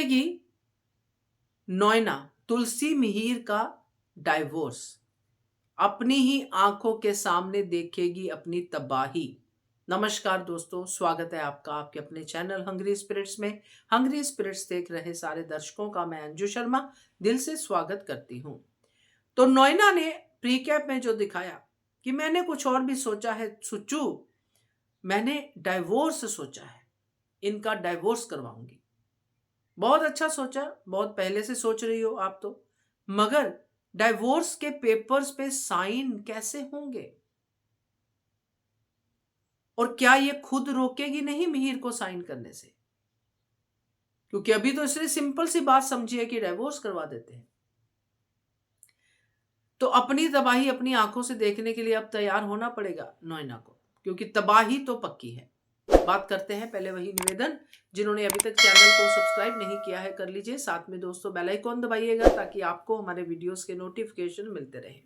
देखेगी नोएना तुलसी मिहिर का डाइवोर्स, अपनी ही आंखों के सामने देखेगी अपनी तबाही। नमस्कार दोस्तों, स्वागत है आपका आपके अपने चैनल हंग्री स्पिरिट्स में। हंग्री स्पिरिट्स देख रहे सारे दर्शकों का मैं अंजू शर्मा दिल से स्वागत करती हूं। तो नोएना ने प्रीकैप में जो दिखाया कि मैंने कुछ और भी सोचा है सुच्चू, मैंने डाइवोर्स सोचा है, इनका डाइवोर्स करवाऊंगी। बहुत अच्छा सोचा, बहुत पहले से सोच रही हो आप तो, मगर डाइवोर्स के पेपर्स पे साइन कैसे होंगे? और क्या ये खुद रोकेगी नहीं मिहिर को साइन करने से? क्योंकि अभी तो इसने सिंपल सी बात समझी है कि डाइवोर्स करवा देते हैं। तो अपनी तबाही अपनी आंखों से देखने के लिए अब तैयार होना पड़ेगा नोएना को, क्योंकि तबाही तो पक्की है। बात करते हैं, पहले वही निवेदन, जिन्होंने अभी तक चैनल को सब्सक्राइब नहीं किया है कर लीजिए, साथ में दोस्तों बेल आइकॉन दबाइएगा ताकि आपको हमारे वीडियोस के नोटिफिकेशन मिलते रहे।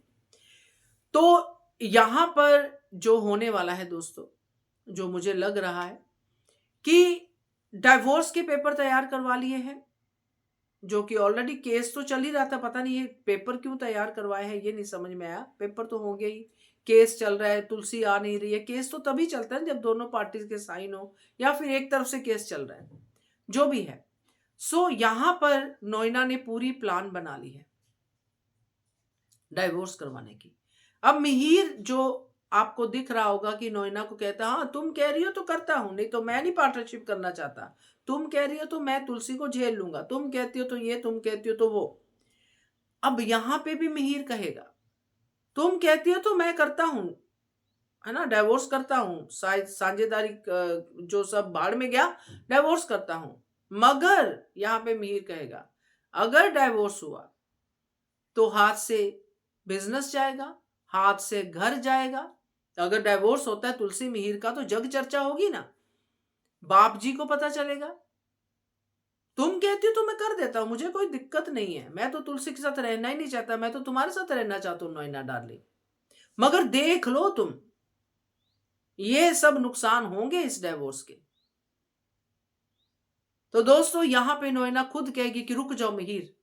तो यहां पर जो होने वाला है दोस्तों, जो मुझे लग रहा है कि डाइवोर्स के पेपर तैयार करवा लिए हैं, जो कि ऑलरेडी केस तो चल ही रहा था। पता नहीं ये पेपर क्यों तैयार करवाए हैं, ये नहीं समझ में आया। पेपर तो होंगे ही, केस चल रहा है, तुलसी आ नहीं रही है। केस तो तभी चलता है जब दोनों पार्टीज के साइन हो या फिर एक तरफ से केस चल रहा है, जो भी है। सो यहां पर नोएना ने पूरी प्लान बना ली है डाइवोर्स करवाने की। अब मिहिर जो आपको दिख रहा होगा कि नोएना को कहता है, हाँ तुम कह रही हो तो करता हूं, नहीं तो मैं नहीं पार्टनरशिप करना चाहता। तुम कह रही हो तो मैं तुलसी को झेल लूंगा, तुम कहती हो तो ये, तुम कहती हो तो वो। अब यहां पे भी मिहिर कहेगा, तुम कहती हो तो मैं करता हूं, है ना, डाइवोर्स करता हूं, साझेदारी जो सब बाहर में गया, डाइवोर्स करता हूं। मगर यहां पे मिहिर कहेगा, अगर डाइवोर्स हुआ तो हाथ से बिजनेस जाएगा, हाथ से घर जाएगा। अगर डाइवोर्स होता है तुलसी मिहिर का तो जग चर्चा होगी ना, बाप जी को पता चलेगा। तुम कहती हो तो मैं कर देता हूं, मुझे कोई दिक्कत नहीं है, मैं तो तुलसी के साथ रहना ही नहीं चाहता, मैं तो तुम्हारे साथ रहना चाहता हूं नोएना डार्लिंग। मगर देख लो तुम, ये सब नुकसान होंगे इस डाइवोर्स के। तो दोस्तों यहां पे नोएना खुद कहेगी कि रुक जाओ मिहिर,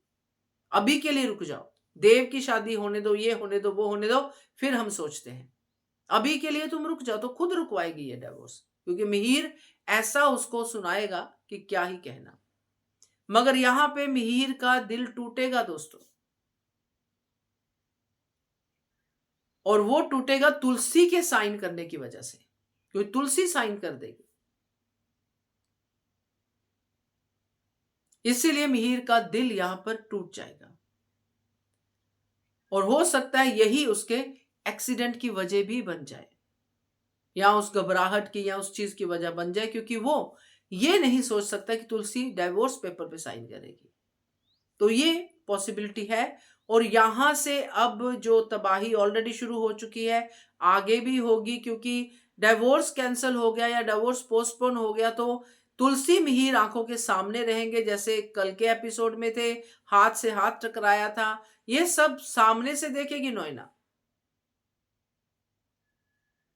अभी के लिए रुक जाओ, देव की शादी होने दो, ये होने दो, वो होने दो, फिर हम सोचते हैं। अभी के लिए तुम रुक जाओ। तो खुद रुकवाएगी ये डाइवोर्स, क्योंकि मिहिर ऐसा उसको सुनाएगा कि क्या ही कहना। मगर यहां पे मिहिर का दिल टूटेगा दोस्तों, और वो टूटेगा तुलसी के साइन करने की वजह से, क्योंकि तुलसी साइन कर देगी। इसीलिए मिहिर का दिल यहां पर टूट जाएगा, और हो सकता है यही उसके एक्सीडेंट की वजह भी बन जाए, या उस घबराहट की या उस चीज की वजह बन जाए, क्योंकि वो ये नहीं सोच सकता कि तुलसी डाइवोर्स पेपर पे साइन करेगी। तो ये पॉसिबिलिटी है। और यहां से अब जो तबाही ऑलरेडी शुरू हो चुकी है, आगे भी होगी, क्योंकि डाइवोर्स कैंसिल हो गया या डाइवोर्स पोस्टपोन हो गया तो तुलसी मिहिर आंखों के सामने रहेंगे, जैसे कल के एपिसोड में थे, हाथ से हाथ टकराया था, ये सब सामने से देखेगी नोएना।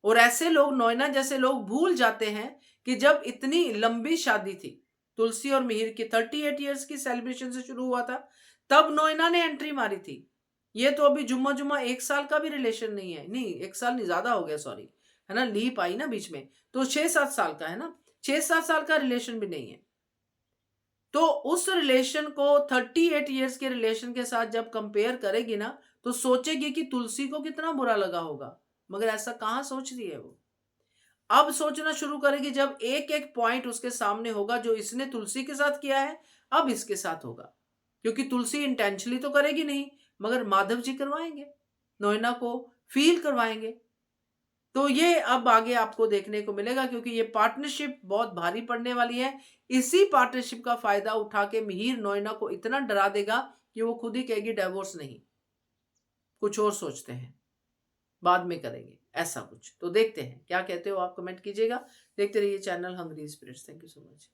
और ऐसे लोग, नोएना जैसे लोग, भूल जाते हैं कि जब इतनी लंबी शादी थी तुलसी और मिहिर की, 38 ईयर्स की सेलिब्रेशन से शुरू हुआ था, तब नोएना ने एंट्री मारी थी। ये तो अभी जुम्मा जुम्मा 1 साल का भी रिलेशन नहीं है, नहीं 1 साल नहीं, ज्यादा हो गया, सॉरी, है ना, लीप आई ना बीच में, तो 6-7 साल का है ना, 6-7 साल का रिलेशन भी नहीं है। तो उस रिलेशन को 38 ईयर्स के रिलेशन के साथ जब कंपेयर करेगी ना, तो सोचेगी कि तुलसी को कितना बुरा लगा होगा। मगर ऐसा कहां सोच रही है वो, अब सोचना शुरू करेगी जब एक एक पॉइंट उसके सामने होगा जो इसने तुलसी के साथ किया है, अब इसके साथ होगा। क्योंकि तुलसी इंटेंशनली तो करेगी नहीं, मगर माधव जी करवाएंगे, नोएना को फील करवाएंगे। तो ये अब आगे आपको देखने को मिलेगा, क्योंकि ये पार्टनरशिप बहुत भारी पड़ने वाली है। इसी पार्टनरशिप का फायदा उठा के मिहिर नोएना को इतना डरा देगा कि वो खुद ही कहेगी डाइवोर्स नहीं, कुछ और सोचते हैं, बाद में करेंगे, ऐसा कुछ। तो देखते हैं क्या कहते हो आप, कमेंट कीजिएगा। देखते रहिए channel hungry spirits. Thank you so much.